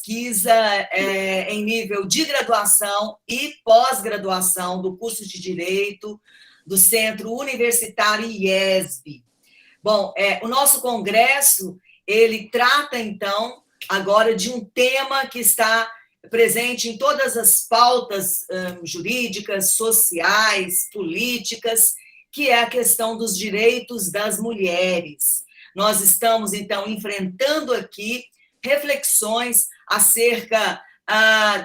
pesquisa em nível de graduação e pós-graduação do curso de Direito do Centro Universitário IESB. Bom, o nosso congresso, ele trata, então, agora de um tema que está presente em todas as pautas jurídicas, sociais, políticas, que é a questão dos direitos das mulheres. Nós estamos, então, enfrentando aqui reflexões acerca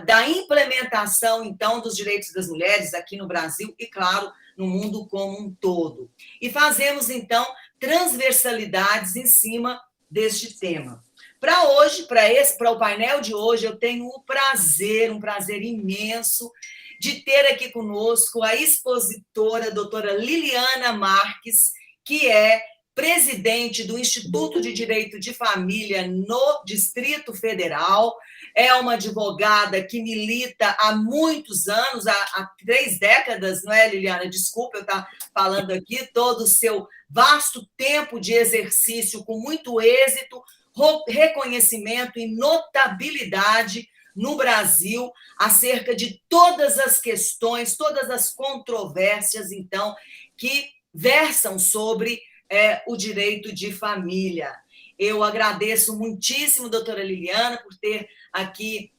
da implementação, então, dos direitos das mulheres aqui no Brasil e, claro, no mundo como um todo. E fazemos, então, transversalidades em cima deste tema. Para hoje, para o painel de hoje, eu tenho um prazer imenso de ter aqui conosco a expositora, a doutora Liliana Marques, que é presidente do Instituto de Direito de Família no Distrito Federal, é uma advogada que milita há muitos anos, há 3 décadas, não é, Liliana? Desculpa eu estar falando aqui, todo o seu vasto tempo de exercício com muito êxito, reconhecimento e notabilidade no Brasil acerca de todas as questões, todas as controvérsias, então, que versam sobre o direito de família. Eu agradeço muitíssimo, doutora Liliana, por ter aqui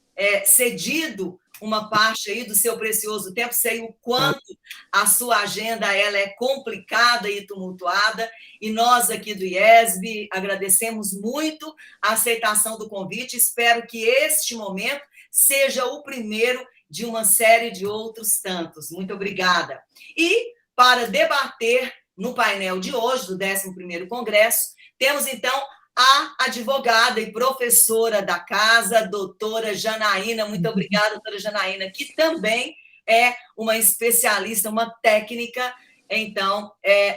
cedido uma parte aí do seu precioso tempo. Sei o quanto a sua agenda ela é complicada e tumultuada, e nós aqui do IESB agradecemos muito a aceitação do convite. Espero que este momento seja o primeiro de uma série de outros tantos. Muito obrigada. E para debater no painel de hoje, do 11º Congresso, temos, então, a advogada e professora da casa, doutora Janaína. Muito obrigada, doutora Janaína, que também é uma especialista, uma técnica, então,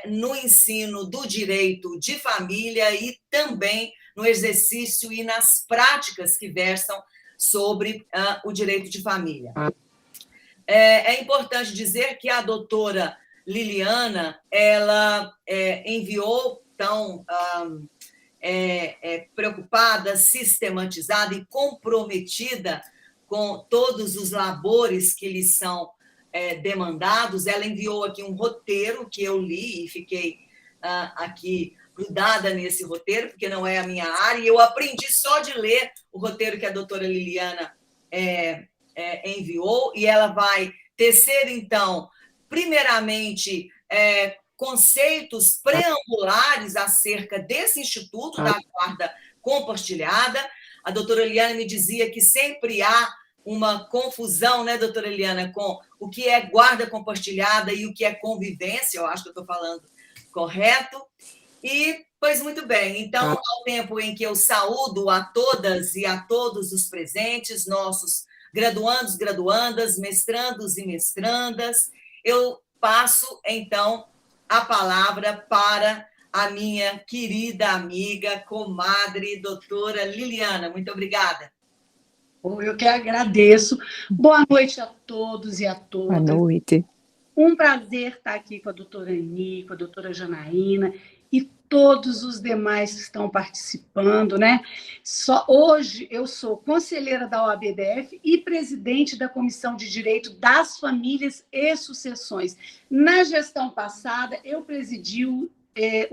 no ensino do direito de família e também no exercício e nas práticas que versam sobre o direito de família. É importante dizer que a doutora Liliana, ela enviou, então, preocupada, sistematizada e comprometida com todos os labores que lhe são demandados. Ela enviou aqui um roteiro que eu li e fiquei aqui grudada nesse roteiro, porque não é a minha área, e eu aprendi só de ler o roteiro que a doutora Liliana enviou, e ela vai tecer, então, primeiramente, conceitos preambulares acerca desse Instituto da Guarda Compartilhada. A doutora Eliana me dizia que sempre há uma confusão, né, doutora Eliana, com o que é guarda compartilhada e o que é convivência. Eu acho que eu estou falando correto. E, pois muito bem, então, ao tempo em que eu saúdo a todas e a todos os presentes, nossos graduandos, graduandas, mestrandos e mestrandas, eu passo, então, a palavra para a minha querida amiga, comadre, doutora Liliana. Muito obrigada. Eu que agradeço. Boa noite a todos e a todas. Boa noite. Um prazer estar aqui com a doutora Ani, com a doutora Janaína e todos os demais que estão participando, né? Hoje eu sou conselheira da OABDF e presidente da Comissão de Direito das Famílias e Sucessões. Na gestão passada, eu presidi o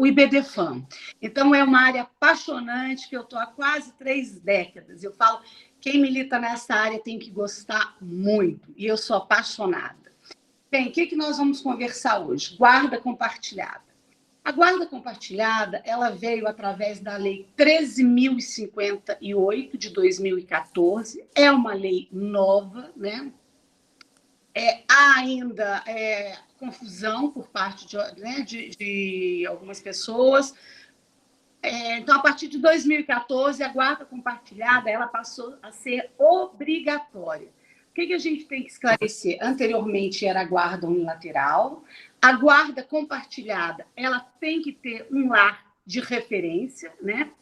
IBDFAM. Então, é uma área apaixonante que eu estou há quase 3 décadas. Eu falo, quem milita nessa área tem que gostar muito, e eu sou apaixonada. Bem, o que nós vamos conversar hoje? Guarda compartilhada. A guarda compartilhada, ela veio através da Lei 13.058, de 2014. É uma lei nova, né? Há ainda confusão por parte de algumas pessoas. Então, a partir de 2014, a guarda compartilhada ela passou a ser obrigatória. O que a gente tem que esclarecer? Anteriormente era a guarda unilateral. A guarda compartilhada ela tem que ter um lar de referência, né?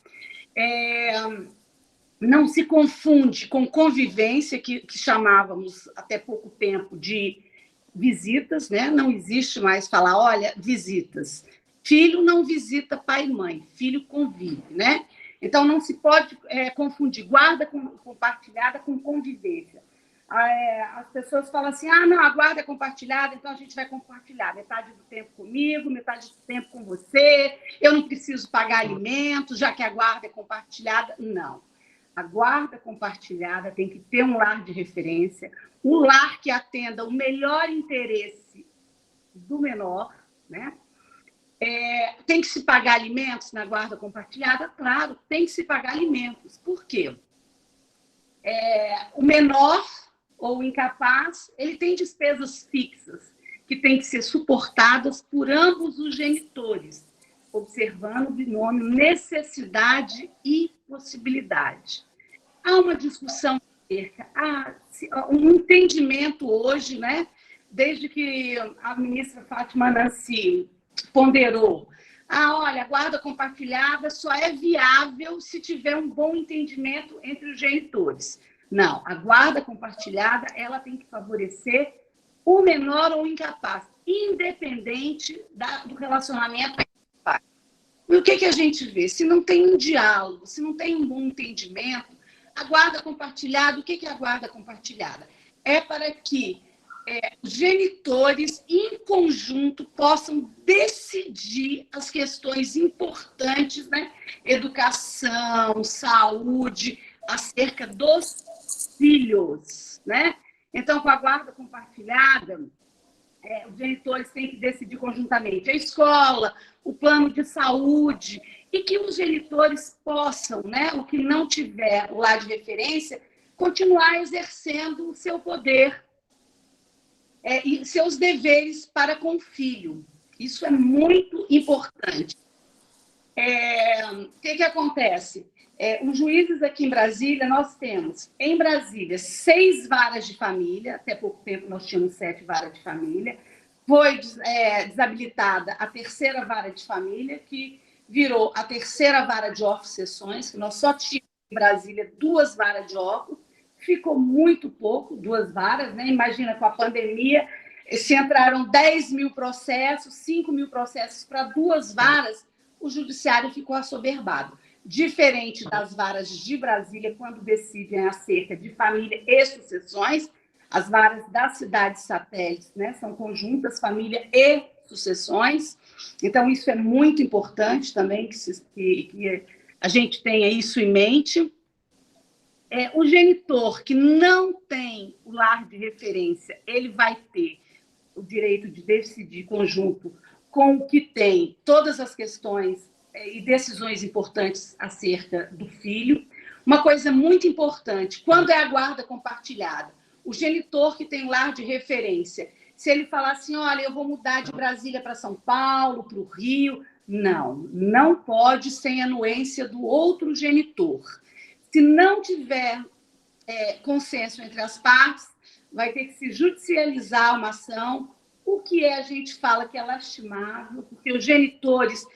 Não se confunde com convivência, que chamávamos até pouco tempo de visitas, né? Não existe mais falar, olha, visitas. Filho não visita pai e mãe, filho convive, né? Então, não se pode confundir guarda compartilhada com convivência. As pessoas falam assim, não, a guarda é compartilhada, então a gente vai compartilhar metade do tempo comigo, metade do tempo com você, eu não preciso pagar alimentos, já que a guarda é compartilhada. Não. A guarda compartilhada tem que ter um lar de referência, um lar que atenda o melhor interesse do menor, né? Tem que se pagar alimentos na guarda compartilhada? Claro, tem que se pagar alimentos. Por quê? O menor ou o incapaz, ele tem despesas fixas que têm que ser suportadas por ambos os genitores, observando o binômio necessidade e possibilidade. Há uma discussão acerca, um entendimento hoje, né? Desde que a ministra Fátima Nancy ponderou, olha, a guarda compartilhada só é viável se tiver um bom entendimento entre os genitores. Não, a guarda compartilhada ela tem que favorecer o menor ou o incapaz, independente do relacionamento. E o que a gente vê? Se não tem um diálogo, se não tem um bom entendimento, a guarda compartilhada, o que é a guarda compartilhada? É para que os genitores, em conjunto, possam decidir as questões importantes, né? Educação, saúde, acerca dos filhos, né? Então, com a guarda compartilhada, os genitores têm que decidir conjuntamente a escola, o plano de saúde, e que os genitores possam, né, o que não tiver lá de referência, continuar exercendo o seu poder e seus deveres para com o filho. Isso é muito importante. O que acontece? Os juízes aqui em Brasília, nós temos, em Brasília, 6 varas de família, até pouco tempo nós tínhamos 7 varas de família, foi desabilitada a 3ª vara de família, que virou a 3ª vara de oficiações, que nós só tínhamos em Brasília 2 varas de ofício, ficou muito pouco, 2 varas, né? Imagina, com a pandemia, se entraram 10 mil processos, 5 mil processos para 2 varas, o judiciário ficou assoberbado. Diferente das varas de Brasília, quando decidem acerca de família e sucessões, as varas das cidades satélites, né, são conjuntas, família e sucessões. Então, isso é muito importante também, que a gente tenha isso em mente. O genitor que não tem o lar de referência, ele vai ter o direito de decidir conjunto com o que tem todas as questões e decisões importantes acerca do filho. Uma coisa muito importante, quando é a guarda compartilhada, o genitor que tem lar de referência, se ele falar assim, olha, eu vou mudar de Brasília para São Paulo, para o Rio, não pode sem anuência do outro genitor. Se não tiver consenso entre as partes, vai ter que se judicializar uma ação, o que a gente fala que é lastimável, porque os genitores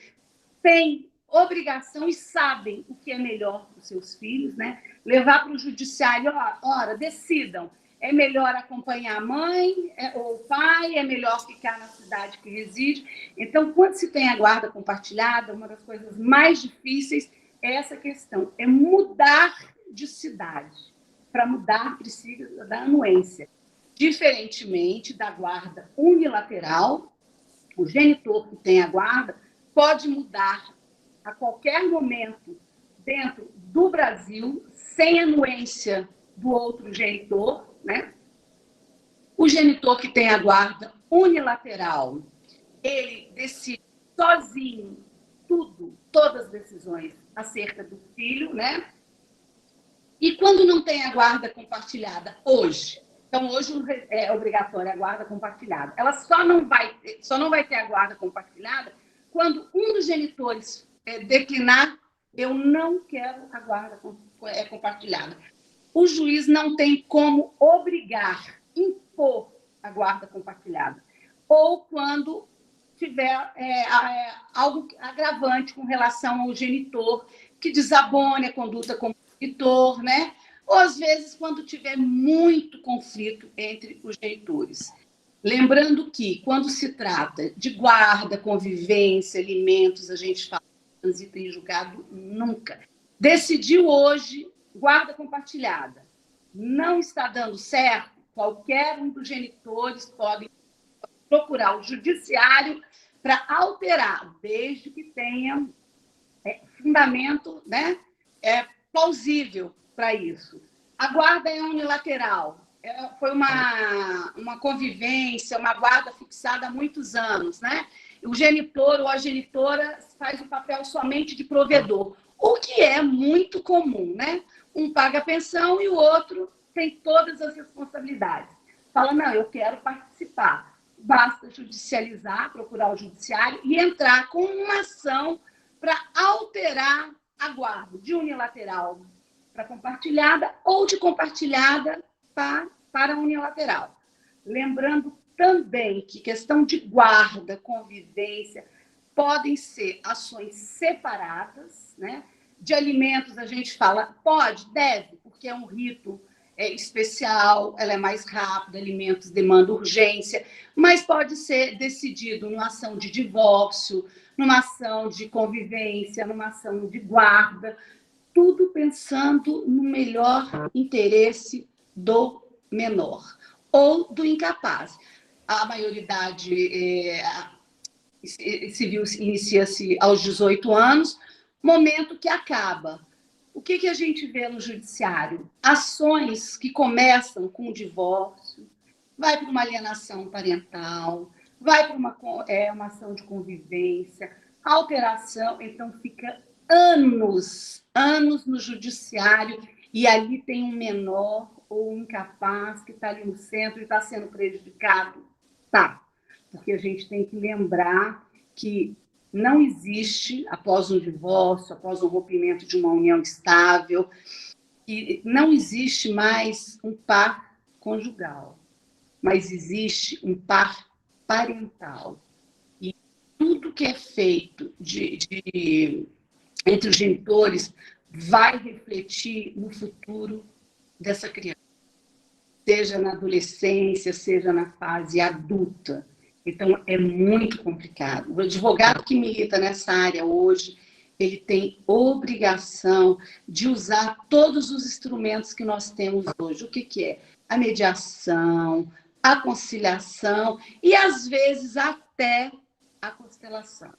têm obrigação e sabem o que é melhor para os seus filhos, né? Levar para o judiciário, ora, decidam, é melhor acompanhar a mãe ou o pai, é melhor ficar na cidade que reside. Então, quando se tem a guarda compartilhada, uma das coisas mais difíceis é essa questão, é mudar de cidade. Para mudar, precisa da anuência. Diferentemente da guarda unilateral, o genitor que tem a guarda pode mudar a qualquer momento dentro do Brasil, sem anuência do outro genitor, né? O genitor que tem a guarda unilateral, ele decide sozinho todas as decisões acerca do filho, né? E quando não tem a guarda compartilhada hoje, então hoje é obrigatória a guarda compartilhada. Ela só não vai ter a guarda compartilhada quando um dos genitores declinar, eu não quero a guarda compartilhada. O juiz não tem como obrigar, impor a guarda compartilhada. Ou quando tiver algo agravante com relação ao genitor, que desabone a conduta como genitor, né? Ou, às vezes, quando tiver muito conflito entre os genitores. Lembrando que, quando se trata de guarda, convivência, alimentos, a gente fala transito em julgado nunca. Decidiu hoje guarda compartilhada. Não está dando certo, qualquer um dos genitores pode procurar o judiciário para alterar, desde que tenha fundamento, né, plausível para isso. A guarda é unilateral. Foi uma convivência, uma guarda fixada há muitos anos, né? O genitor ou a genitora faz o papel somente de provedor, o que é muito comum, né? Um paga a pensão e o outro tem todas as responsabilidades. Fala, não, eu quero participar. Basta judicializar, procurar o judiciário e entrar com uma ação para alterar a guarda de unilateral para compartilhada ou de compartilhada para unilateral. Lembrando também que questão de guarda, convivência, podem ser ações separadas, né? De alimentos, a gente fala, pode, deve, porque é um rito especial, ela é mais rápida, alimentos demandam urgência, mas pode ser decidido numa ação de divórcio, numa ação de convivência, numa ação de guarda, tudo pensando no melhor interesse do menor ou do incapaz. A maioridade civil inicia-se aos 18 anos, momento que acaba. O que a gente vê no judiciário? Ações que começam com o divórcio, vai para uma alienação parental, vai para uma ação de convivência, alteração, então fica anos no judiciário, e ali tem um menor ou um incapaz que está ali no centro e está sendo prejudicado. Tá, porque a gente tem que lembrar que não existe, após um divórcio, após um rompimento de uma união estável, que não existe mais um par conjugal, mas existe um par parental. E tudo que é feito entre os genitores vai refletir no futuro dessa criança, seja na adolescência, seja na fase adulta. Então, é muito complicado. O advogado que milita nessa área hoje, ele tem obrigação de usar todos os instrumentos que nós temos hoje. O que é? A mediação, a conciliação e, às vezes, até a constelação.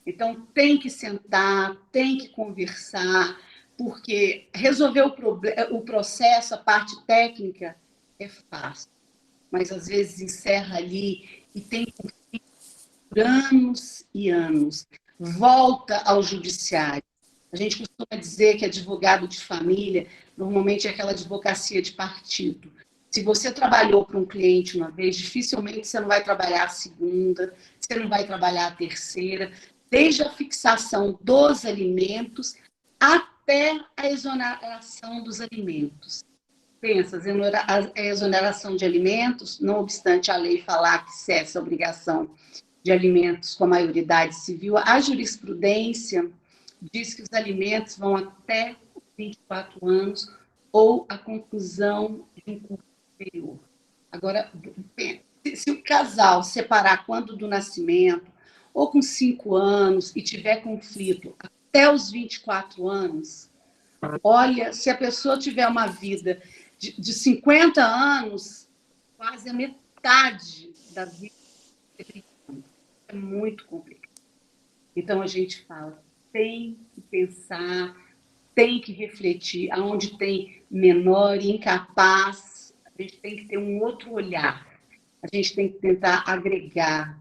Então, tem que sentar, tem que conversar, porque resolver o processo, a parte técnica, é fácil. Mas, às vezes, encerra ali e tem por anos e anos. Volta ao judiciário. A gente costuma dizer que advogado de família, normalmente é aquela advocacia de partido. Se você trabalhou para um cliente uma vez, dificilmente você não vai trabalhar a segunda, você não vai trabalhar a terceira, desde a fixação dos alimentos até a exoneração dos alimentos. Pensa, a exoneração de alimentos, não obstante a lei falar que cessa a obrigação de alimentos com a maioridade civil, a jurisprudência diz que os alimentos vão até 24 anos ou a conclusão de um curso superior. Agora, se o casal separar quando do nascimento, ou com 5 anos, e tiver conflito até os 24 anos, olha, se a pessoa tiver uma vida de 50 anos, quase a metade da vida é muito complicado. Então, a gente fala, tem que pensar, tem que refletir, aonde tem menor e incapaz, a gente tem que ter um outro olhar, a gente tem que tentar agregar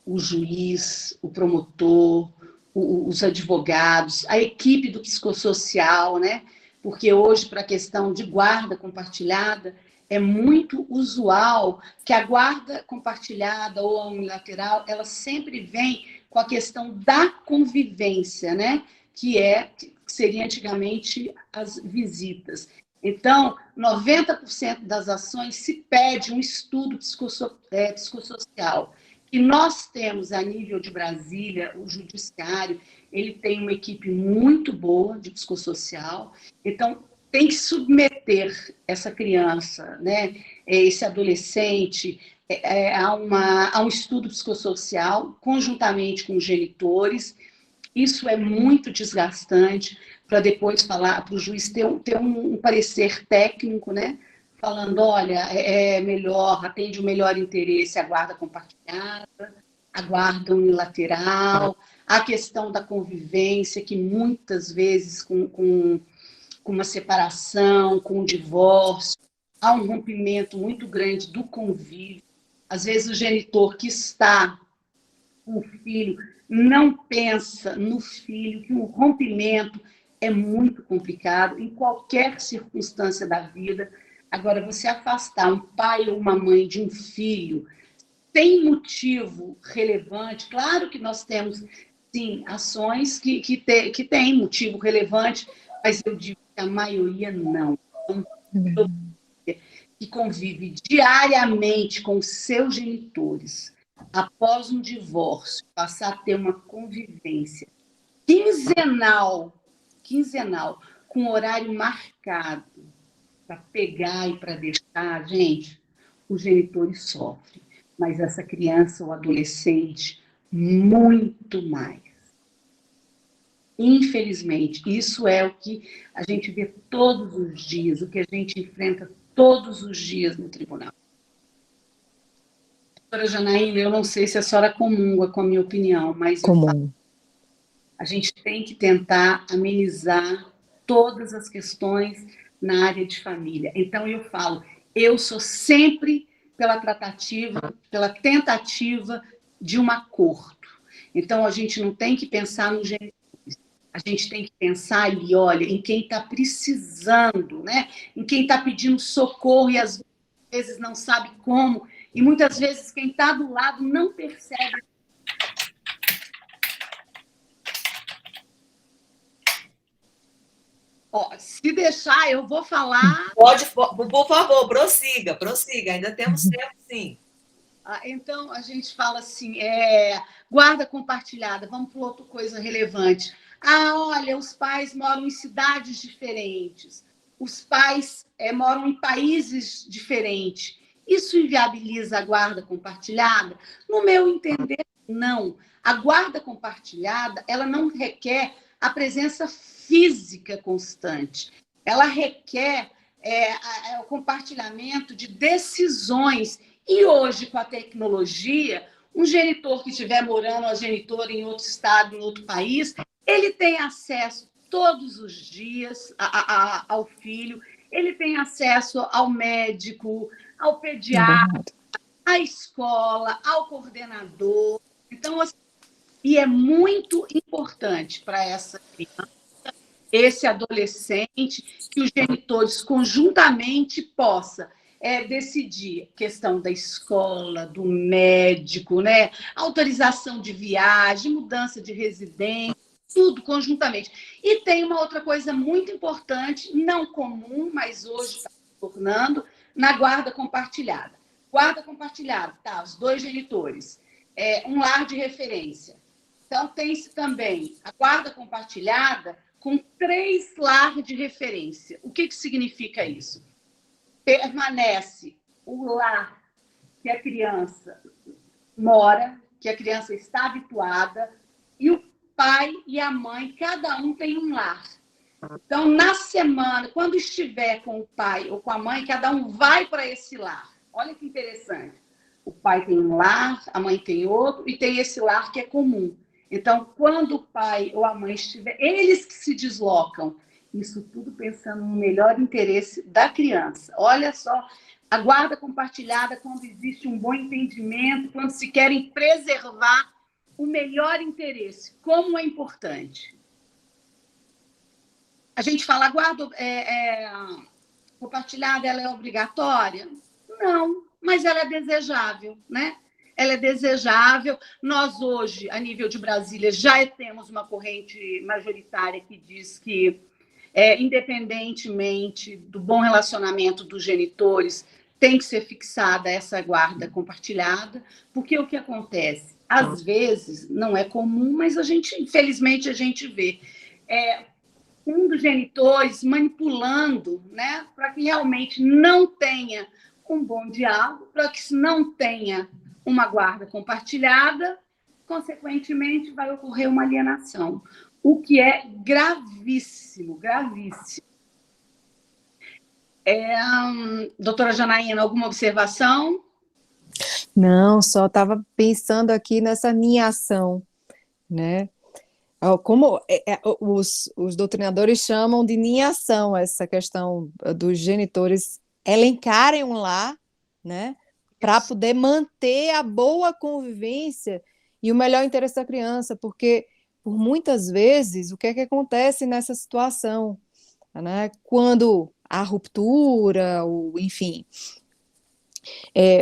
o juiz, o promotor, os advogados, a equipe do psicossocial, né? Porque hoje, para a questão de guarda compartilhada, é muito usual que a guarda compartilhada ou a unilateral, ela sempre vem com a questão da convivência, né? Que seria antigamente as visitas. Então, 90% das ações se pede um estudo psicossocial. E nós temos, a nível de Brasília, o judiciário, ele tem uma equipe muito boa de psicossocial, então tem que submeter essa criança, né, esse adolescente, a um estudo psicossocial, conjuntamente com os genitores, Isso é muito desgastante para depois falar para o juiz ter um parecer técnico, né? Falando, olha, é melhor, atende o melhor interesse a guarda compartilhada, a guarda unilateral, a questão da convivência, que muitas vezes com uma separação, com um divórcio, há um rompimento muito grande do convívio. Às vezes o genitor que está com o filho não pensa no filho, que o rompimento é muito complicado em qualquer circunstância da vida. Agora, você afastar um pai ou uma mãe de um filho sem motivo relevante, claro que nós temos, sim, ações que têm motivo relevante, mas eu digo que a maioria não. Que convive diariamente com seus genitores, após um divórcio, passar a ter uma convivência quinzenal, com horário marcado, para pegar e para deixar, gente, os genitores sofrem, mas essa criança ou adolescente, muito mais. Infelizmente, isso é o que a gente vê todos os dias, o que a gente enfrenta todos os dias no tribunal. Doutora Janaína, eu não sei se a senhora comunga com a minha opinião, mas a gente tem que tentar amenizar todas as questões na área de família. Então, eu falo, eu sou sempre pela tratativa, pela tentativa de um acordo. Então, a gente não tem que pensar no genitores, a gente tem que pensar ali, olha, em quem está precisando, né? Em quem está pedindo socorro e às vezes não sabe como, e muitas vezes quem está do lado não percebe. Ó, se deixar, eu vou falar... Pode, por favor, prossiga, ainda temos tempo, sim. Então, a gente fala assim, guarda compartilhada, vamos para outra coisa relevante. Olha, os pais moram em cidades diferentes, os pais moram em países diferentes. Isso inviabiliza a guarda compartilhada? No meu entender, não. A guarda compartilhada, ela não requer a presença física constante. Ela requer o compartilhamento de decisões. E hoje, com a tecnologia, um genitor que estiver morando, a genitora em outro estado, em outro país, ele tem acesso todos os dias ao filho, ele tem acesso ao médico, ao pediatra, à escola, ao coordenador. Então, assim, e é muito importante para essa criança, esse adolescente, que os genitores conjuntamente possam decidir questão da escola, do médico, né? Autorização de viagem, mudança de residência, tudo conjuntamente. E tem uma outra coisa muito importante, não comum, mas hoje está se tornando, na guarda compartilhada. Guarda compartilhada, tá, os dois genitores, um lar de referência. Então, tem-se também a guarda compartilhada com 3 lares de referência. O que significa isso? Permanece o lar que a criança mora, que a criança está habituada, e o pai e a mãe, cada um tem um lar. Então, na semana, quando estiver com o pai ou com a mãe, cada um vai para esse lar. Olha que interessante. O pai tem um lar, a mãe tem outro, e tem esse lar que é comum. Então, quando o pai ou a mãe estiver, eles que se deslocam, isso tudo pensando no melhor interesse da criança. Olha só, a guarda compartilhada, quando existe um bom entendimento, quando se querem preservar o melhor interesse, como é importante. A gente fala, a guarda compartilhada, ela é obrigatória? Não, mas ela é desejável, né? Ela é desejável. Nós hoje, a nível de Brasília, já temos uma corrente majoritária que diz que, independentemente do bom relacionamento dos genitores, tem que ser fixada essa guarda compartilhada, porque o que acontece? Às vezes, não é comum, mas infelizmente, a gente vê um dos genitores manipulando, né, para que realmente não tenha um bom diálogo, para que não tenha uma guarda compartilhada, consequentemente, vai ocorrer uma alienação, o que é gravíssimo, gravíssimo. Doutora Janaína, alguma observação? Não, só estava pensando aqui nessa ninhação, né? Como os doutrinadores chamam de ninhação essa questão dos genitores elencarem um lar, né? Para poder manter a boa convivência e o melhor interesse da criança, porque por muitas vezes o que é que acontece nessa situação, né? Quando há ruptura, ou, enfim,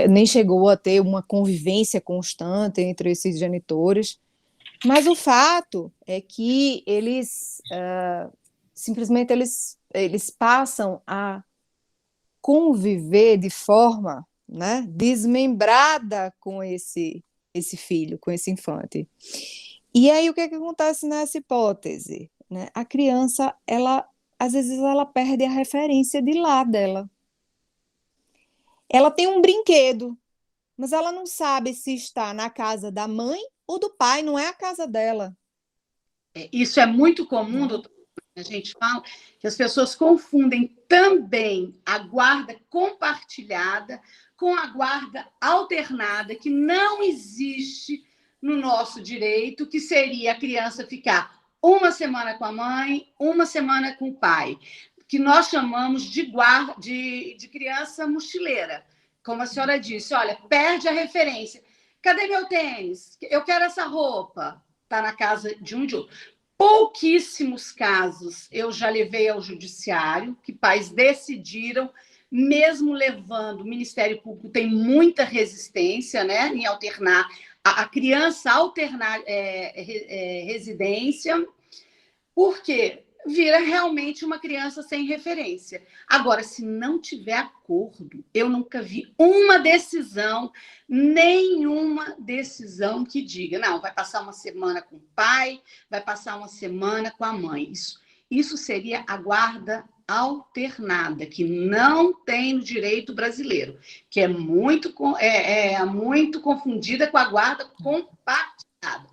nem chegou a ter uma convivência constante entre esses genitores, mas o fato é que eles simplesmente eles passam a conviver de forma, né, desmembrada com esse filho, com esse infante. E aí o que é que acontece nessa hipótese, né? A criança, às vezes ela perde a referência de lá dela. Ela tem um brinquedo, mas ela não sabe se está na casa da mãe ou do pai, não é a casa dela. Isso é muito comum, doutor. A gente fala que as pessoas confundem também a guarda compartilhada com a guarda alternada, que não existe no nosso direito, que seria a criança ficar uma semana com a mãe, uma semana com o pai, que nós chamamos de criança mochileira. Como a senhora disse, olha, perde a referência. Cadê meu tênis? Eu quero essa roupa. Está na casa de um de outro. Pouquíssimos casos eu já levei ao judiciário, que pais decidiram, mesmo levando, o Ministério Público tem muita resistência, né, em alternar, a criança alternar residência, porque vira realmente uma criança sem referência. Agora, se não tiver acordo, eu nunca vi uma decisão, nenhuma decisão que diga, não, vai passar uma semana com o pai, vai passar uma semana com a mãe. Isso seria a guarda alternada, que não tem no direito brasileiro, que é muito confundida com a guarda compartilhada.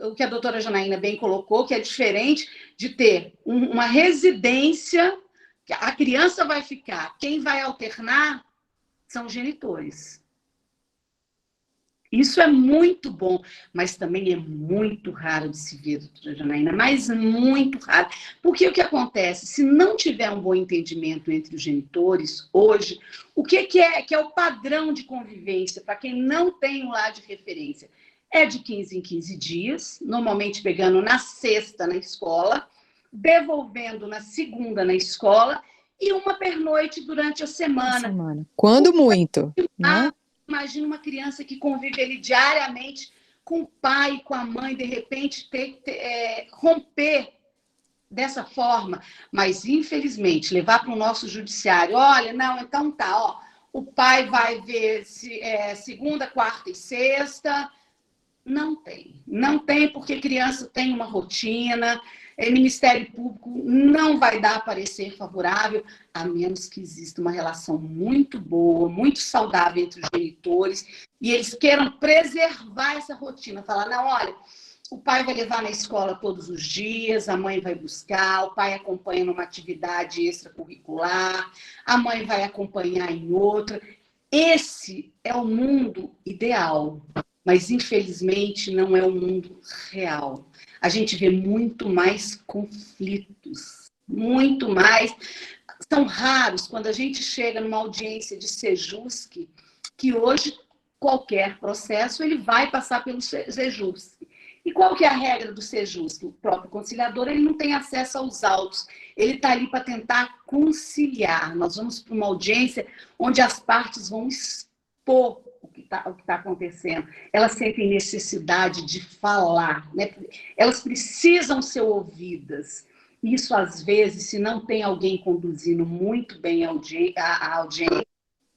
O que a doutora Janaína bem colocou, que é diferente de ter uma residência, que a criança vai ficar, quem vai alternar são os genitores. Isso é muito bom, mas também é muito raro de se ver, doutora Janaína, mas muito raro. Porque o que acontece? Se não tiver um bom entendimento entre os genitores, hoje, o que é o padrão de convivência para quem não tem um lar de referência? É de 15 em 15 dias, normalmente pegando na sexta na escola, devolvendo na segunda na escola e uma pernoite durante a semana. Quando muito, né? Imagina uma criança que convive ali diariamente com o pai, com a mãe, de repente romper dessa forma. Mas, infelizmente, levar para o nosso judiciário, olha, não, então tá, ó, o pai vai ver segunda, quarta e sexta. Não tem, porque criança tem uma rotina, Ministério Público não vai dar parecer favorável, a menos que exista uma relação muito boa, muito saudável entre os genitores, e eles queiram preservar essa rotina, falar, não, olha, o pai vai levar na escola todos os dias, a mãe vai buscar, o pai acompanha numa atividade extracurricular, a mãe vai acompanhar em outra. Esse é o mundo ideal. Mas, infelizmente, não é o mundo real. A gente vê muito mais conflitos, muito mais. São raros quando a gente chega numa audiência de Sejusc, que hoje qualquer processo ele vai passar pelo Sejusc. E qual que é a regra do Sejusc? O próprio conciliador ele não tem acesso aos autos, ele está ali para tentar conciliar. Nós vamos para uma audiência onde as partes vão expor o que está acontecendo. Elas sentem necessidade de falar, né? Elas precisam ser ouvidas. Isso, às vezes, se não tem alguém conduzindo muito bem a audiência,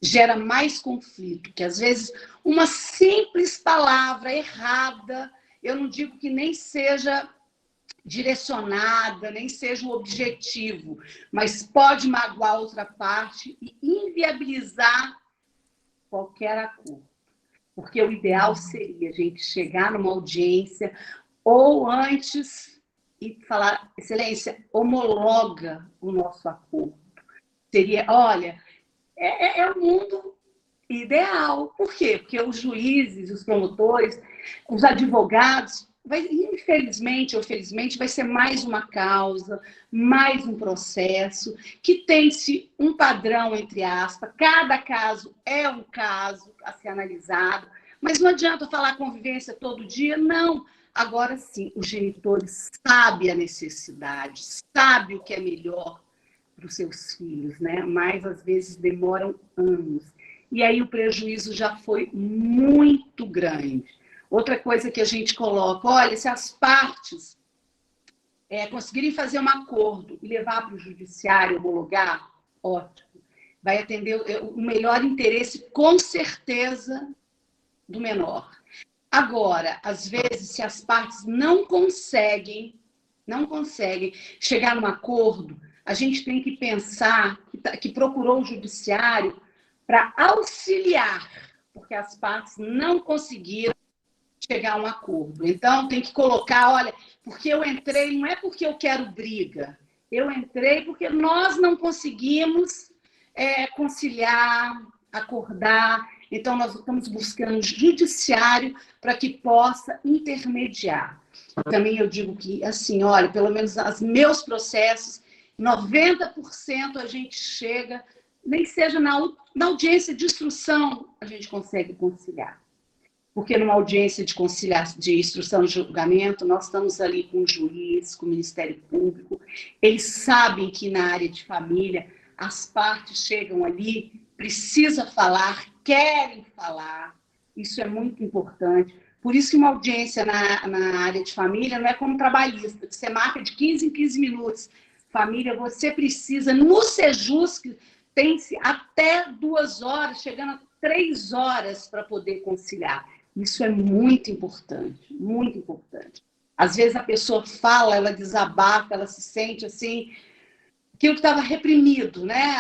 gera mais conflito, que às vezes uma simples palavra errada, eu não digo que nem seja direcionada, nem seja o objetivo, mas pode magoar a outra parte e inviabilizar qualquer acordo. Porque o ideal seria a gente chegar numa audiência ou antes e falar, excelência, homologa o nosso acordo. Seria, olha, é o mundo ideal. Por quê? Porque os juízes, os promotores, os advogados, infelizmente ou felizmente, vai ser mais uma causa, mais um processo, que tem-se um padrão, entre aspas, cada caso é um caso a ser analisado, mas não adianta falar convivência todo dia, não. Agora sim, o genitor sabe a necessidade, sabe o que é melhor para os seus filhos, né? Mas às vezes demoram anos. E aí o prejuízo já foi muito grande. Outra coisa que a gente coloca, olha, se as partes conseguirem fazer um acordo e levar para o judiciário homologar, ótimo. Vai atender o melhor interesse, com certeza, do menor. Agora, às vezes, se as partes não conseguem chegar num acordo, a gente tem que pensar que procurou o judiciário para auxiliar, porque as partes não conseguiram chegar a um acordo. Então, tem que colocar, olha, porque eu entrei, não é porque eu quero briga, eu entrei porque nós não conseguimos conciliar, acordar, então nós estamos buscando judiciário para que possa intermediar. Também eu digo que, assim, olha, pelo menos os meus processos, 90% a gente chega, nem seja na audiência de instrução, a gente consegue conciliar. Porque numa audiência de instrução e julgamento, nós estamos ali com o juiz, com o Ministério Público, eles sabem que na área de família, as partes chegam ali, precisa falar, querem falar, isso é muito importante. Por isso que uma audiência na área de família não é como trabalhista, que você marca de 15 em 15 minutos. Família, você precisa, no Sejusc, tem-se até 2 horas, chegando a 3 horas para poder conciliar. Isso é muito importante, muito importante. Às vezes a pessoa fala, ela desabafa, ela se sente assim, aquilo que estava reprimido, né?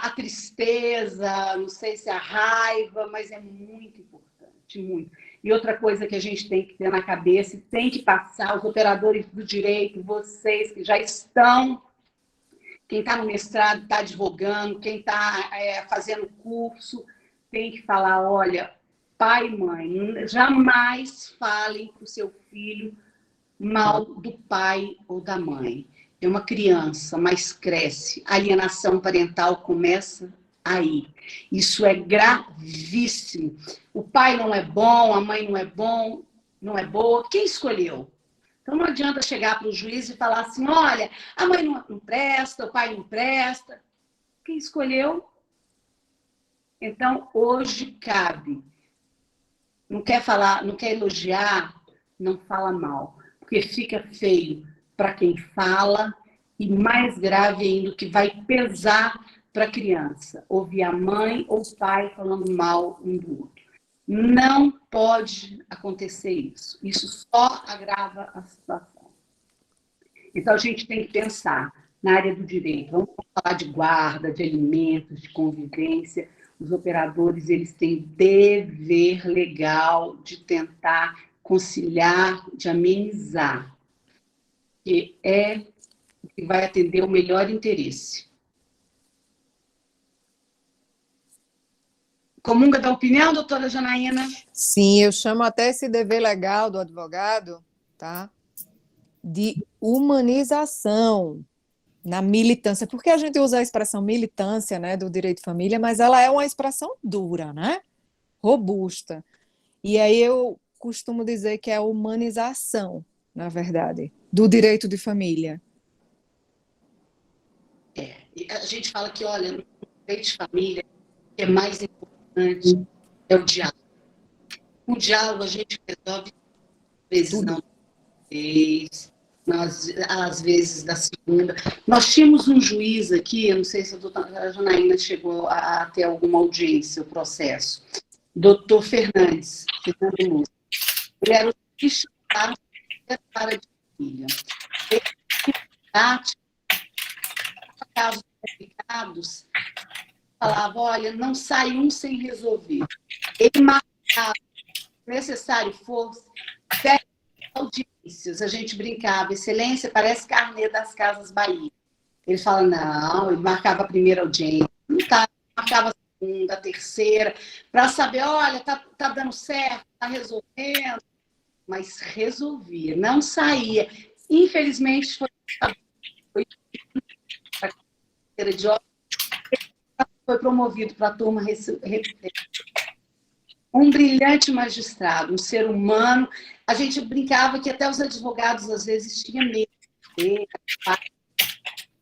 A tristeza, não sei se a raiva, mas é muito importante, muito. E outra coisa que a gente tem que ter na cabeça, e tem que passar, os operadores do direito, vocês que já estão, quem está no mestrado, está advogando, quem está fazendo curso, tem que falar, olha, pai e mãe, jamais falem para o seu filho mal do pai ou da mãe. É uma criança, mas cresce. A alienação parental começa aí. Isso é gravíssimo. O pai não é bom, a mãe não é boa. Quem escolheu? Então não adianta chegar para o juiz e falar assim, olha, a mãe não presta, o pai não presta. Quem escolheu? Então, hoje cabe. Não quer falar, não quer elogiar, não fala mal. Porque fica feio para quem fala e mais grave ainda, que vai pesar para a criança. Ouvir a mãe ou o pai falando mal um do outro. Não pode acontecer isso. Isso só agrava a situação. Então, a gente tem que pensar na área do direito. Vamos falar de guarda, de alimentos, de convivência. Os operadores, eles têm dever legal de tentar conciliar, de amenizar, que é o que vai atender o melhor interesse. Comunga da opinião, doutora Janaína? Sim, eu chamo até esse dever legal do advogado, tá? De humanização na militância, porque a gente usa a expressão militância, né, do direito de família, mas ela é uma expressão dura, né? Robusta. E aí eu costumo dizer que é a humanização, na verdade, do direito de família. A gente fala que, olha, no direito de família, o que é mais importante é o diálogo. O diálogo a gente resolve, às vezes não fez, às vezes da segunda. Nós tínhamos um juiz aqui, eu não sei se a doutora Janaína chegou a ter alguma audiência, o processo, doutor Fernando Luz. Ele era o juiz para de família. Ele casos complicados, falava, olha, não sai um sem resolver. Ele marcava necessário for, 10 audiências. A gente brincava, excelência, parece carnê das Casas Bahia. Ele fala, não, ele marcava a primeira audiência, não tá, marcava a segunda, a terceira, para saber, olha, tá dando certo, tá resolvendo, mas resolvia, não saía. Infelizmente, foi promovido para a turma um brilhante magistrado, um ser humano. A gente brincava que até os advogados, às vezes, tinham medo dele.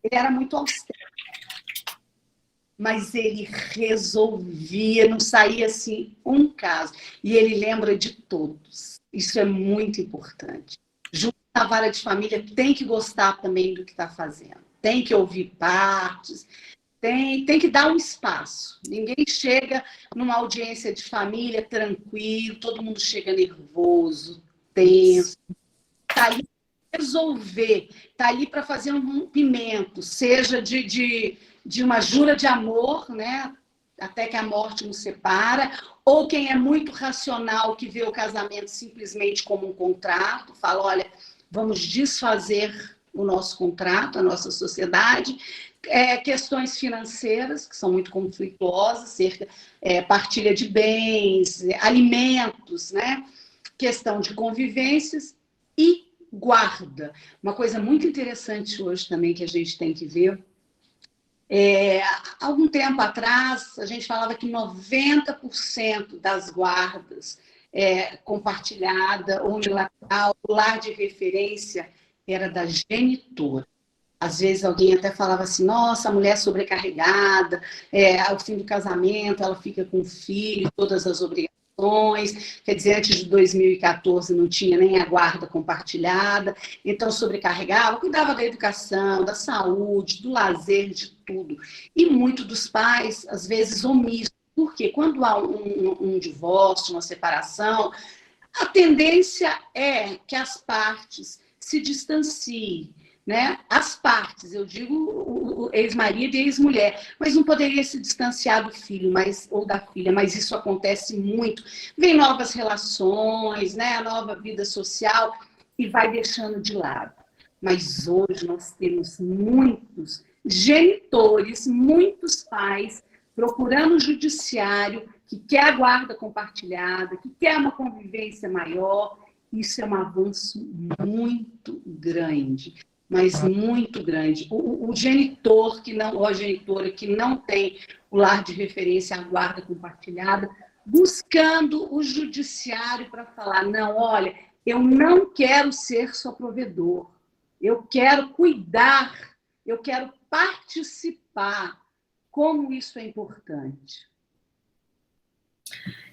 Ele era muito austero, mas ele resolvia, não saía assim um caso. E ele lembra de todos. Isso é muito importante. Junto na vara de família tem que gostar também do que está fazendo. Tem que ouvir partes, tem que dar um espaço. Ninguém chega numa audiência de família tranquilo, todo mundo chega nervoso, tenso. Está ali para resolver, está ali para fazer um rompimento, seja de uma jura de amor, né? Até que a morte nos separa, ou quem é muito racional, que vê o casamento simplesmente como um contrato, fala, olha, vamos desfazer o nosso contrato, a nossa sociedade, questões financeiras, que são muito conflituosas, partilha de bens, alimentos, né? Questão de convivências e guarda. Uma coisa muito interessante hoje também que a gente tem que ver, algum tempo atrás, a gente falava que 90% das guardas compartilhada, unilateral, o lar de referência era da genitora. Às vezes alguém até falava assim, nossa, a mulher sobrecarregada, ao fim do casamento ela fica com o filho, todas as obrigações, quer dizer, antes de 2014 não tinha nem a guarda compartilhada, então sobrecarregava, cuidava da educação, da saúde, do lazer, de tudo. E muitos dos pais, às vezes, omissos, porque quando há um divórcio, uma separação, a tendência é que as partes se distanciem, né? As partes, eu digo o ex-marido e ex-mulher, mas não poderia se distanciar do filho ou da filha, mas isso acontece muito. Vem novas relações, né? A nova vida social e vai deixando de lado. Mas hoje nós temos muitos genitores, muitos pais procurando o judiciário que quer a guarda compartilhada, que quer uma convivência maior. Isso é um avanço muito grande, mas muito grande. O genitor ou a genitora que não tem o lar de referência, a guarda compartilhada, buscando o judiciário para falar, não, olha, eu não quero ser só provedor, eu quero cuidar, eu quero participar. Como isso é importante.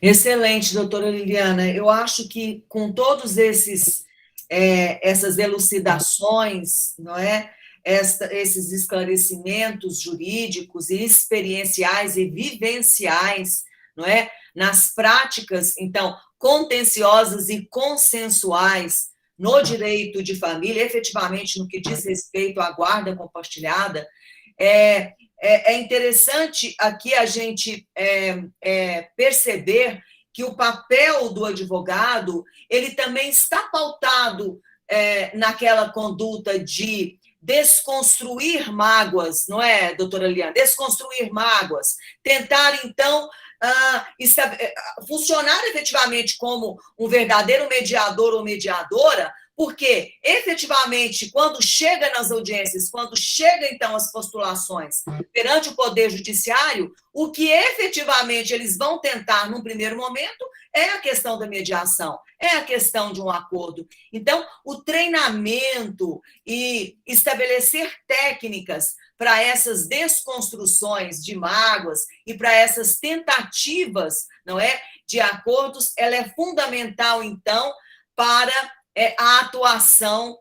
Excelente, doutora Liliana. Eu acho que com todos essas elucidações, não é? Esses esclarecimentos jurídicos e experienciais e vivenciais, não é? Nas práticas, então, contenciosas e consensuais no direito de família, efetivamente no que diz respeito à guarda compartilhada, é interessante aqui a gente perceber que o papel do advogado ele também está pautado naquela conduta de desconstruir mágoas, não é, doutora Liana? Desconstruir mágoas, tentar, então, funcionar efetivamente como um verdadeiro mediador ou mediadora, porque, efetivamente, quando chega nas audiências, quando chega, então, as postulações perante o Poder Judiciário, o que efetivamente eles vão tentar, num primeiro momento, é a questão da mediação, é a questão de um acordo. Então, o treinamento e estabelecer técnicas para essas desconstruções de mágoas e para essas tentativas, não é, de acordos, ela é fundamental, então, para a atuação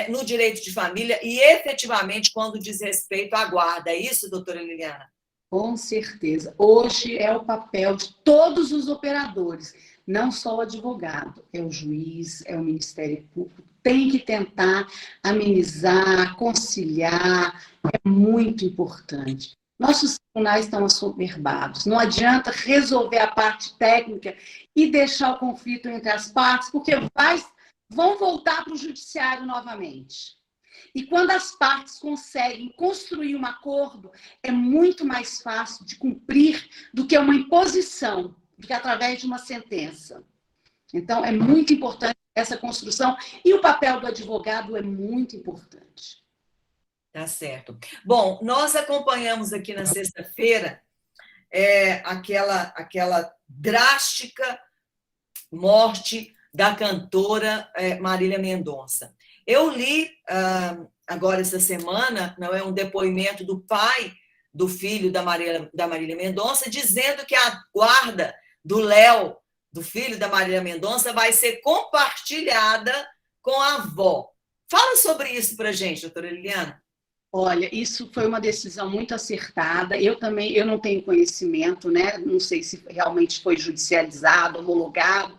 no direito de família e, efetivamente, quando diz respeito à guarda. É isso, doutora Liliana? Com certeza. Hoje é o papel de todos os operadores, não só o advogado, é o juiz, é o Ministério Público, tem que tentar amenizar, conciliar, é muito importante. Nossos tribunais estão assoberbados. Não adianta resolver a parte técnica e deixar o conflito entre as partes, porque vão voltar para o judiciário novamente. E quando as partes conseguem construir um acordo, é muito mais fácil de cumprir do que uma imposição, do que através de uma sentença. Então, é muito importante essa construção e o papel do advogado é muito importante. Tá certo. Bom, nós acompanhamos aqui na sexta-feira aquela drástica morte da cantora Marília Mendonça. Eu li agora essa semana, não é, um depoimento do pai do filho da Marília Mendonça, dizendo que a guarda do Léo, do filho da Marília Mendonça, vai ser compartilhada com a avó. Fala sobre isso para a gente, doutora Liliana. Olha, isso foi uma decisão muito acertada. Eu não tenho conhecimento, né? Não sei se realmente foi judicializado, homologado,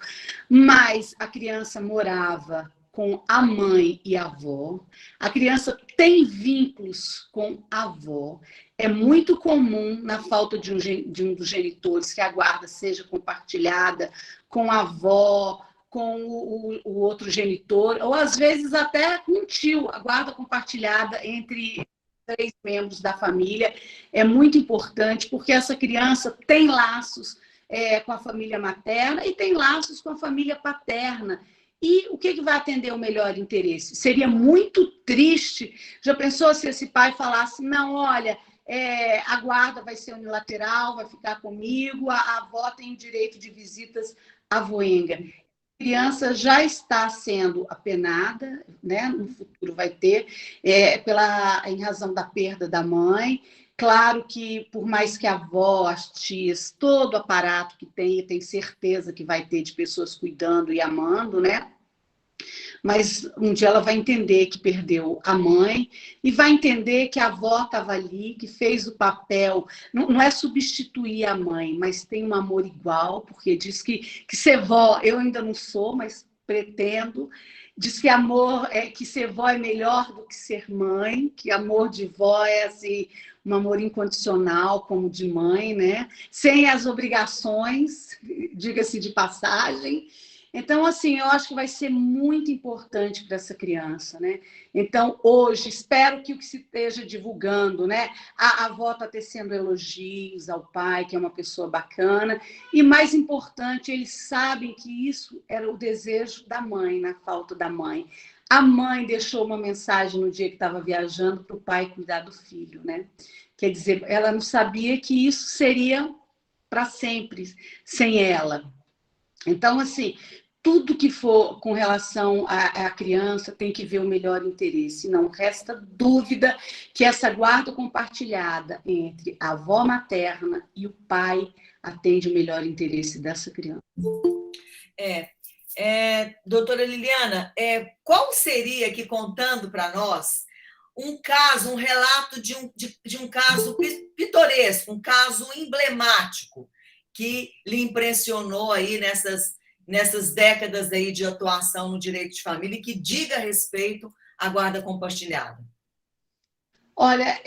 mas a criança morava com a mãe e a avó. A criança tem vínculos com a avó. É muito comum, na falta de um dos genitores, que a guarda seja compartilhada com a avó, com o outro genitor, ou às vezes até com um tio, a guarda compartilhada entre 3 membros da família. É muito importante, porque essa criança tem laços com a família materna e tem laços com a família paterna. E o que vai atender o melhor interesse? Seria muito triste. Já pensou se esse pai falasse, não, olha, a guarda vai ser unilateral, vai ficar comigo, a avó tem o direito de visitas avoenga. A criança já está sendo apenada, né? No futuro vai ter, em razão da perda da mãe. Claro que, por mais que a avó, as tias, todo o aparato que tem certeza que vai ter de pessoas cuidando e amando, né? Mas um dia ela vai entender que perdeu a mãe e vai entender que a avó estava ali, que fez o papel. Não é substituir a mãe, mas tem um amor igual, porque diz que ser vó, eu ainda não sou, mas pretendo. Diz que ser vó é melhor do que ser mãe, que amor de vó é assim, um amor incondicional, como de mãe, né? Sem as obrigações, diga-se de passagem. Então, assim, eu acho que vai ser muito importante para essa criança, né? Então, hoje, espero que o que se esteja divulgando, né? A avó está tecendo elogios ao pai, que é uma pessoa bacana, e mais importante, eles sabem que isso era o desejo da mãe, na falta da mãe. A mãe deixou uma mensagem no dia que estava viajando para o pai cuidar do filho, né? Quer dizer, ela não sabia que isso seria para sempre, sem ela. Então, assim, tudo que for com relação à criança tem que ver o melhor interesse. Não resta dúvida que essa guarda compartilhada entre a avó materna e o pai atende o melhor interesse dessa criança. Doutora Liliana, qual seria, aqui contando para nós, um relato de um caso pitoresco, um caso emblemático, que lhe impressionou aí nessas décadas aí de atuação no direito de família e que diga respeito à guarda compartilhada? Olha,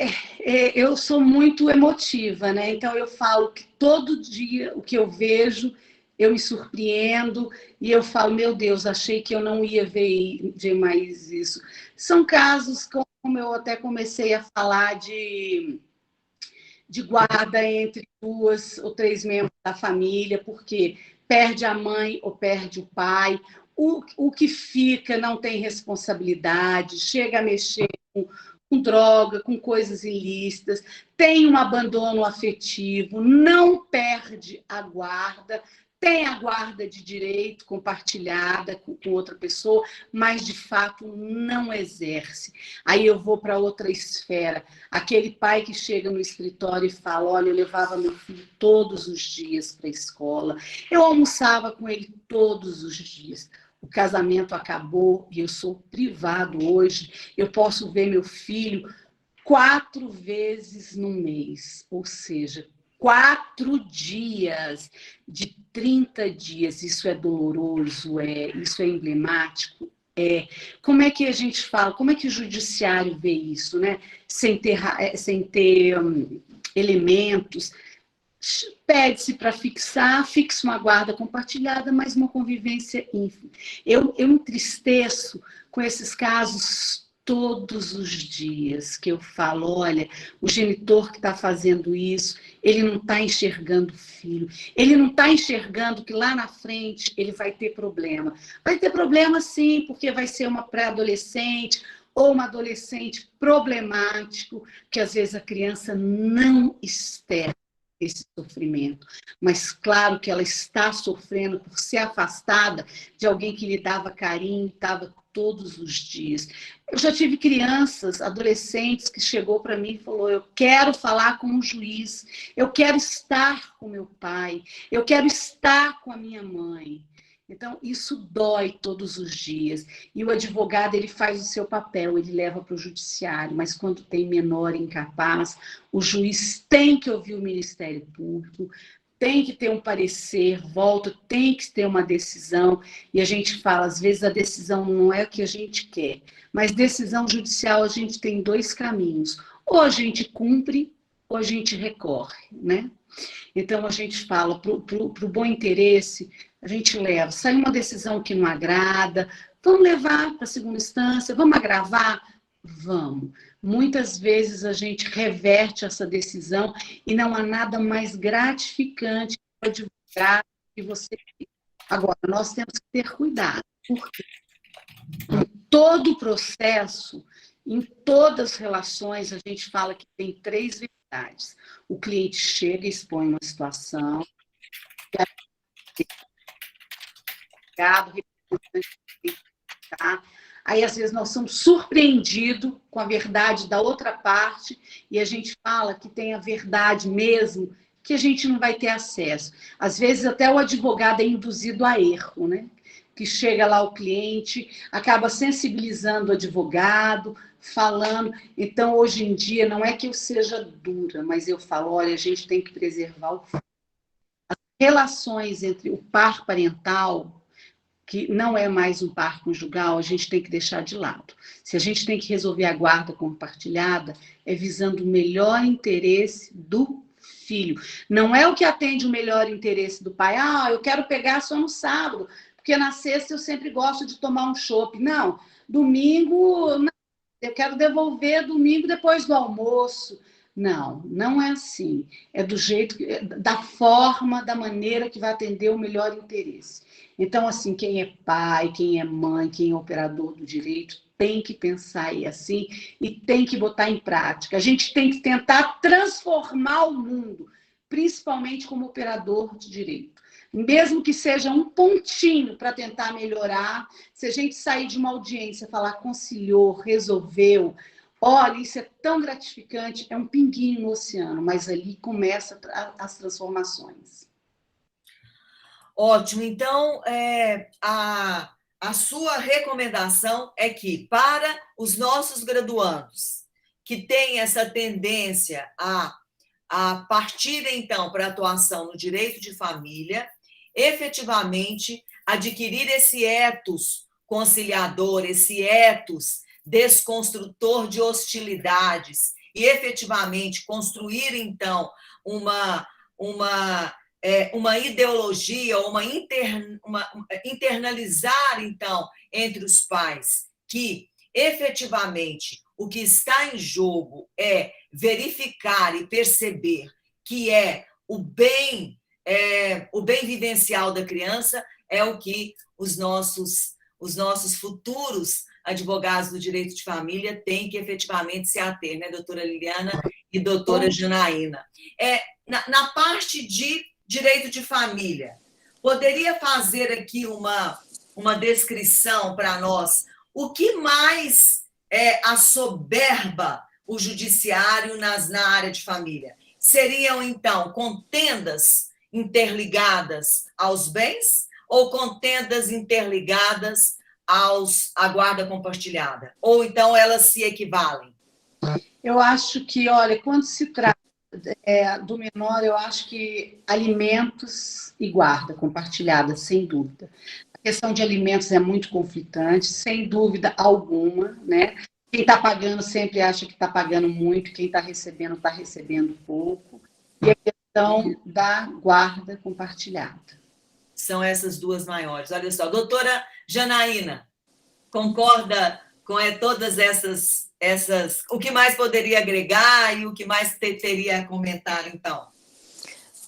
eu sou muito emotiva, né? Então eu falo que todo dia o que eu vejo, eu me surpreendo e eu falo, meu Deus, achei que eu não ia ver mais isso. São casos, como eu até comecei a falar, de guarda entre 2 ou 3 membros da família, porque perde a mãe ou perde o pai, o que fica não tem responsabilidade, chega a mexer com droga, com coisas ilícitas, tem um abandono afetivo, não perde a guarda, tem a guarda de direito compartilhada com outra pessoa, mas de fato não exerce. Aí eu vou para outra esfera. Aquele pai que chega no escritório e fala, olha, eu levava meu filho todos os dias para a escola, eu almoçava com ele todos os dias. O casamento acabou e eu sou privado hoje. Eu posso ver meu filho 4 vezes no mês, ou seja, 4 dias de 30 dias. Isso é doloroso, isso é emblemático. Como é que a gente fala? Como é que o judiciário vê isso, né? Sem ter elementos, pede-se para fixar, fixa uma guarda compartilhada, mas uma convivência ínfima. Eu entristeço com esses casos todos os dias, que eu falo, olha, o genitor que está fazendo isso, ele não está enxergando o filho, ele não está enxergando que lá na frente ele vai ter problema. Vai ter problema sim, porque vai ser uma pré-adolescente ou uma adolescente problemático, que às vezes a criança não externa esse sofrimento, mas claro que ela está sofrendo por ser afastada de alguém que lhe dava carinho, estava todos os dias. Eu já tive crianças, adolescentes, que chegou para mim e falou, eu quero falar com o juiz, eu quero estar com meu pai, eu quero estar com a minha mãe. Então, isso dói todos os dias. E o advogado, ele faz o seu papel, ele leva para o judiciário, mas quando tem menor incapaz, o juiz tem que ouvir o Ministério Público, tem que ter um parecer, volta, tem que ter uma decisão, e a gente fala, às vezes a decisão não é o que a gente quer, mas decisão judicial a gente tem dois caminhos, ou a gente cumpre, ou a gente recorre, né? Então a gente fala, para o bom interesse, a gente leva, sai uma decisão que não agrada, vamos levar para a segunda instância, vamos agravar? Vamos. Muitas vezes a gente reverte essa decisão e não há nada mais gratificante para advogar que você. Agora, nós temos que ter cuidado, porque em todo o processo, em todas as relações, a gente fala que tem três verdades. O cliente chega e expõe uma situação, aí, às vezes, nós somos surpreendidos com a verdade da outra parte e a gente fala que tem a verdade mesmo, que a gente não vai ter acesso. Às vezes, até o advogado é induzido a erro, né? Que chega lá o cliente, acaba sensibilizando o advogado, falando. Então, hoje em dia, não é que eu seja dura, mas eu falo, olha, a gente tem que preservar o filho. As relações entre o par parental, que não é mais um par conjugal, a gente tem que deixar de lado. Se a gente tem que resolver a guarda compartilhada, é visando o melhor interesse do filho. Não é o que atende o melhor interesse do pai. Ah, eu quero pegar só no sábado, porque na sexta eu sempre gosto de tomar um chopp. Não, domingo, não. Eu quero devolver domingo depois do almoço. Não, não é assim. É do jeito, da forma, da maneira que vai atender o melhor interesse. Então, assim, quem é pai, quem é mãe, quem é operador do direito, tem que pensar aí assim e tem que botar em prática. A gente tem que tentar transformar o mundo, principalmente como operador de direito. Mesmo que seja um pontinho para tentar melhorar, se a gente sair de uma audiência, falar conciliou, resolveu, olha, isso é tão gratificante, é um pinguinho no oceano, mas ali começam as transformações. Ótimo. Então, a sua recomendação é que, para os nossos graduandos que têm essa tendência a partir, então, para a atuação no direito de família, efetivamente adquirir esse ethos conciliador, esse ethos desconstrutor de hostilidades e efetivamente construir, então, uma ideologia, internalizar, então, entre os pais, que, efetivamente, o que está em jogo é verificar e perceber que o bem vivencial da criança, é o que os nossos futuros advogados do direito de família têm que efetivamente se ater, né, doutora Liliana e doutora Janaína? Na parte de direito de família, poderia fazer aqui uma descrição para nós o que mais assoberba o judiciário na área de família? Seriam, então, contendas interligadas aos bens ou contendas interligadas à guarda compartilhada? Ou, então, elas se equivalem? Eu acho que, olha, quando se trata do menor, eu acho que alimentos e guarda compartilhada, sem dúvida. A questão de alimentos é muito conflitante, sem dúvida alguma, né? Quem está pagando sempre acha que está pagando muito, quem está recebendo pouco. E a questão da guarda compartilhada. São essas duas maiores. Olha só, doutora Janaína, concorda com todas essas... O que mais poderia agregar e o que mais teria a comentar, então?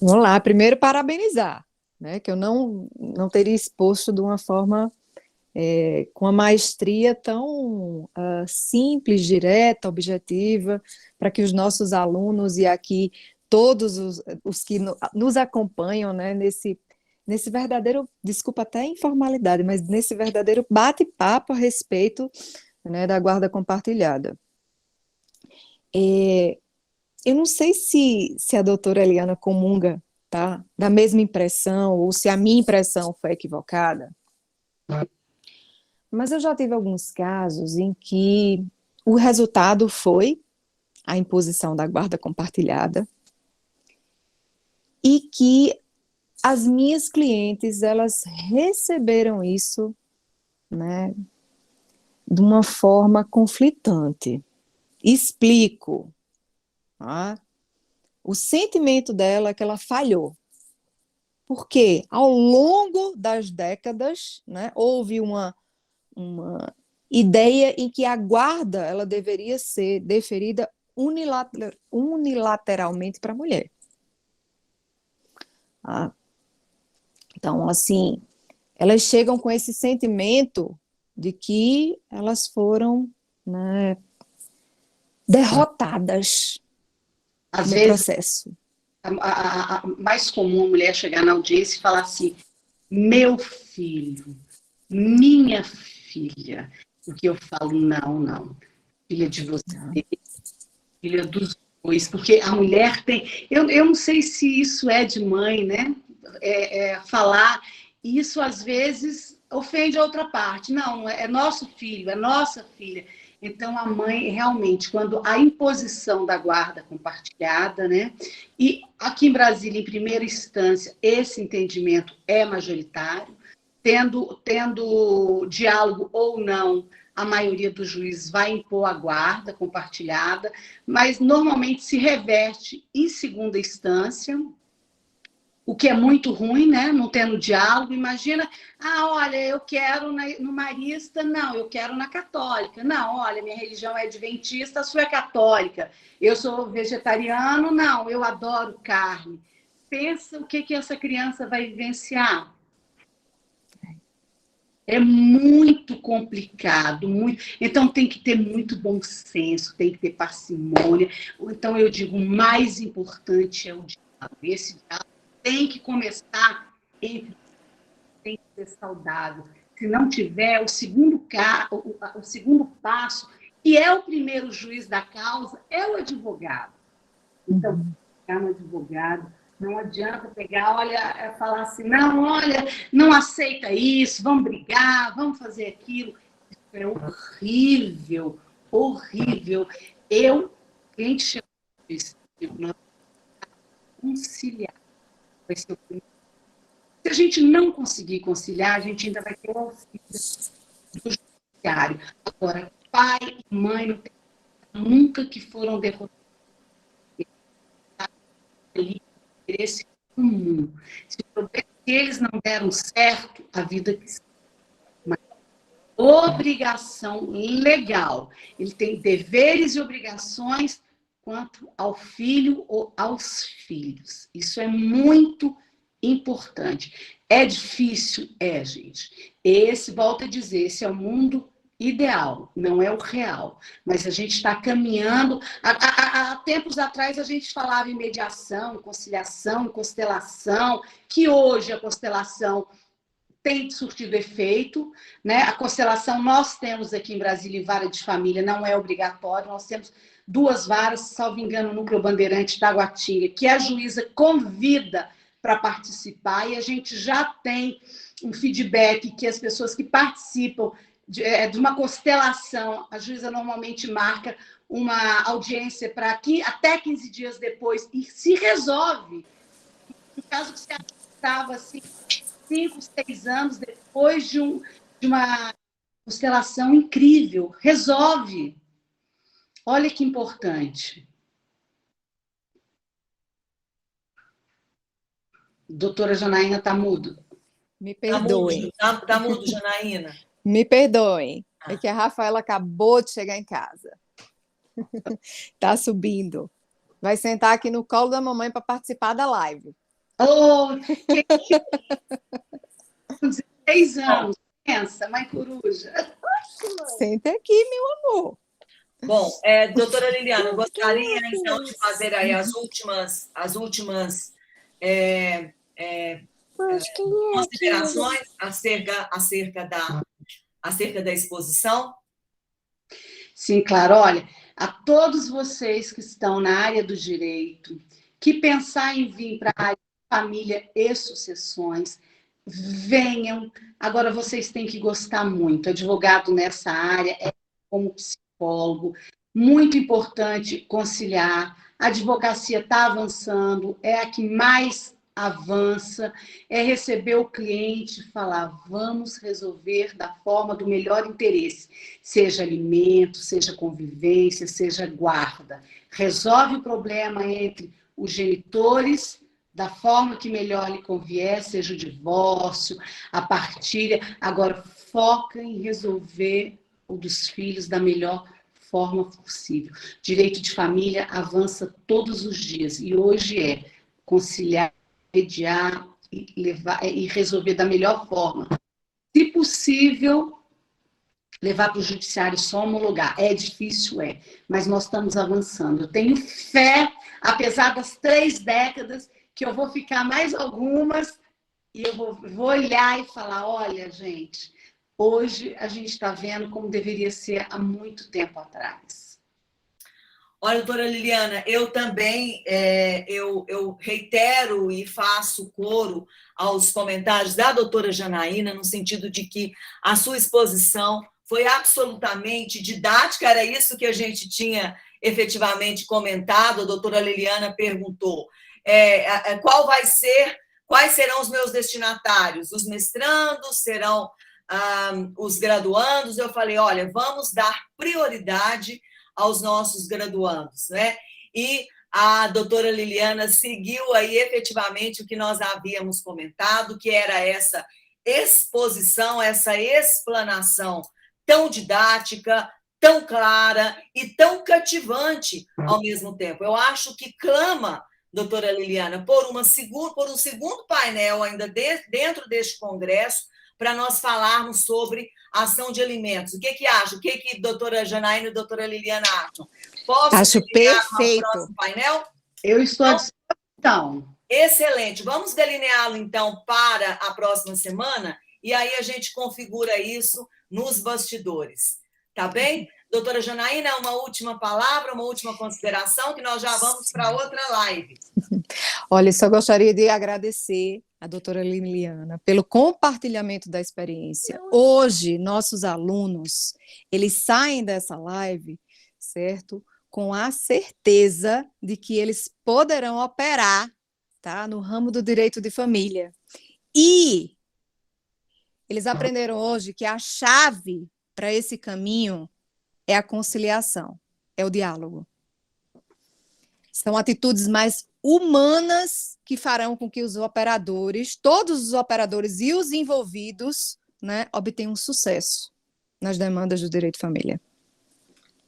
Vamos lá, primeiro parabenizar, né, que eu não teria exposto de uma forma com a maestria tão simples, direta, objetiva, para que os nossos alunos e aqui todos os que nos acompanham, né, nesse verdadeiro, desculpa até a informalidade, mas nesse verdadeiro bate-papo a respeito, né, da guarda compartilhada. Eu não sei se a doutora Eliana comunga, tá, da mesma impressão, ou se a minha impressão foi equivocada, mas eu já tive alguns casos em que o resultado foi a imposição da guarda compartilhada e que as minhas clientes, elas receberam isso, né, de uma forma conflitante. Explico. Tá? O sentimento dela é que ela falhou. Porque ao longo das décadas, né, houve uma ideia em que a guarda ela deveria ser deferida unilateralmente para a mulher. Ah, então, assim, elas chegam com esse sentimento de que elas foram, né, derrotadas Às no vezes, processo. Mais comum a mulher chegar na audiência e falar assim, meu filho, minha filha. O que eu falo, não. Filha de você, filha dos dois. Porque a mulher tem... Eu não sei se isso é de mãe, né? Falar. Isso, às vezes, ofende a outra parte. Não, é nosso filho, é nossa filha. Então, a mãe, realmente, quando a imposição da guarda compartilhada, né? E aqui em Brasília, em primeira instância, esse entendimento é majoritário, tendo diálogo ou não, a maioria dos juízes vai impor a guarda compartilhada, mas normalmente se reverte em segunda instância, o que é muito ruim, né? Não tendo diálogo. Imagina, olha, eu quero no marista, não, eu quero na católica. Não, olha, minha religião é adventista, a sua é católica. Eu sou vegetariano, não, eu adoro carne. Pensa o que essa criança vai vivenciar. É muito complicado, muito. Então tem que ter muito bom senso, tem que ter parcimônia. Então eu digo, o mais importante é o diálogo. Esse diálogo tem que começar tem que ser saudável. Se não tiver, o segundo passo, que é o primeiro juiz da causa, é o advogado. Então, pegar um advogado, não adianta pegar, falar assim, não, olha, não aceita isso, vamos brigar, vamos fazer aquilo. Isso é horrível, horrível. Quem chama isso, conciliar. Vai ser o primeiro. Se a gente não conseguir conciliar, a gente ainda vai ter o auxílio do judiciário. Agora, pai e mãe não tem nunca que foram derrotados. Interesse comum. Se eles não deram certo, a vida que mas obrigação legal. Ele tem deveres e obrigações quanto ao filho ou aos filhos. Isso é muito importante. É difícil? Gente. Volto a dizer, esse é o mundo ideal, não é o real. Mas a gente está caminhando. Há tempos atrás a gente falava em mediação, em conciliação, em constelação, que hoje a constelação tem surtido efeito, né? A constelação nós temos aqui em Brasília em vara de família, não é obrigatório, nós temos 2 varas, salvo engano, no Núcleo Bandeirante da Guatinga, que a juíza convida para participar, e a gente já tem um feedback que as pessoas que participam de uma constelação, a juíza normalmente marca uma audiência para aqui até 15 dias depois, e se resolve. No caso que você estava assim, 5, 6 anos depois de uma constelação incrível, resolve. Olha que importante. Doutora Janaína está mudo. Me perdoem. Tá mudo, Janaína? Me perdoem. É que a Rafaela acabou de chegar em casa. Tá subindo. Vai sentar aqui no colo da mamãe para participar da live. Oh, com 16 anos, pensa, mãe coruja. Senta aqui, meu amor. Bom, doutora Liliana, eu gostaria, então, de fazer aí as últimas considerações acerca da exposição. Sim, claro. Olha, a todos vocês que estão na área do direito, que pensar em vir para a área de família e sucessões, venham. Agora, vocês têm que gostar muito. Advogado nessa área é como psicólogo. Muito importante conciliar. A advocacia está avançando, é a que mais avança, é receber o cliente e falar, vamos resolver da forma do melhor interesse, seja alimento, seja convivência, seja guarda. Resolve o problema entre os genitores da forma que melhor lhe convier, seja o divórcio, a partilha. Agora, foca em resolver o dos filhos da melhor forma possível. Direito de família avança todos os dias e hoje é conciliar, mediar e resolver da melhor forma. Se possível, levar para o judiciário só homologar. É difícil, mas nós estamos avançando. Eu tenho fé, apesar das 3 décadas, que eu vou ficar mais algumas e eu vou olhar e falar, olha, gente, hoje a gente está vendo como deveria ser há muito tempo atrás. Olha, doutora Liliana, eu também eu reitero e faço coro aos comentários da doutora Janaína, no sentido de que a sua exposição foi absolutamente didática, era isso que a gente tinha efetivamente comentado, a doutora Liliana perguntou quais serão os meus destinatários, os mestrandos, serão os graduandos. Eu falei, olha, vamos dar prioridade aos nossos graduandos, né? E a doutora Liliana seguiu aí efetivamente o que nós havíamos comentado, que era essa exposição, essa explanação tão didática, tão clara e tão cativante ao mesmo tempo. Eu acho que clama, doutora Liliana, por um segundo painel ainda dentro deste congresso, para nós falarmos sobre ação de alimentos. O que acha? O que doutora Janaína e doutora Liliana acham? Acho perfeito. No próximo painel? Eu estou à disposição. Excelente. Vamos delineá-lo, então, para a próxima semana, e aí a gente configura isso nos bastidores. Tá bem? Doutora Janaína, uma última palavra, uma última consideração, que nós já vamos para outra live. Olha, só gostaria de agradecer a doutora Liliana pelo compartilhamento da experiência. Hoje, nossos alunos, eles saem dessa live, certo? Com a certeza de que eles poderão operar, tá? No ramo do direito de família. E eles aprenderam hoje que a chave para esse caminho é a conciliação, é o diálogo. São atitudes mais humanas que farão com que os operadores, todos os operadores e os envolvidos, né, obtenham sucesso nas demandas do direito de família.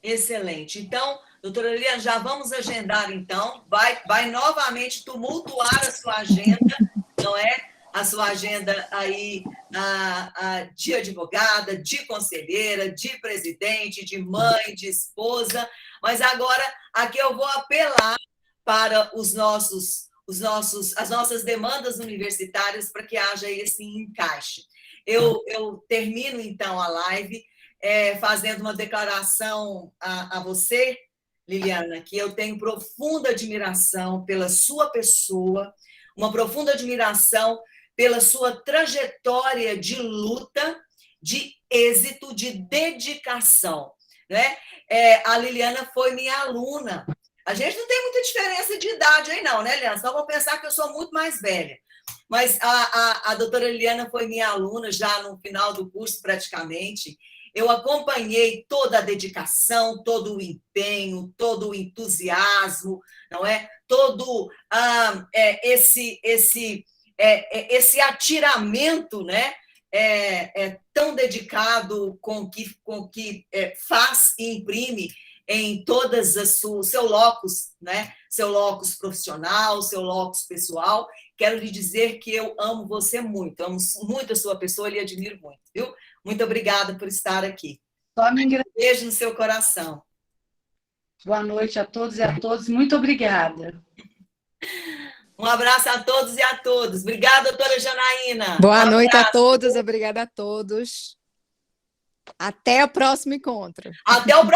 Excelente. Então, doutora Liliana, já vamos agendar, então. Vai novamente tumultuar a sua agenda, não é? A sua agenda aí de advogada, de conselheira, de presidente, de mãe, de esposa. Mas agora, aqui eu vou apelar para as nossas demandas universitárias para que haja esse encaixe. Eu termino, então, a live fazendo uma declaração a você, Liliana, que eu tenho profunda admiração pela sua pessoa, uma profunda admiração pela sua trajetória de luta, de êxito, de dedicação, né? A Liliana foi minha aluna. A gente não tem muita diferença de idade aí não, né, Liliana? Só vão pensar que eu sou muito mais velha. Mas a doutora Liliana foi minha aluna já no final do curso, praticamente, eu acompanhei toda a dedicação, todo o empenho, todo o entusiasmo, não é? Todo esse atiramento, né? Tão dedicado com que faz e imprime em todas seu locus, né? Seu locus profissional, seu locus pessoal. Quero lhe dizer que eu amo você muito, amo muito a sua pessoa e lhe admiro muito, viu? Muito obrigada por estar aqui. Só me Beijo no seu coração. Boa noite a todos e a todas. Muito obrigada. Um abraço a todos e a todas. Obrigada, doutora Janaína. Boa noite a todos, obrigada a todos. Até o próximo encontro. Até o próximo.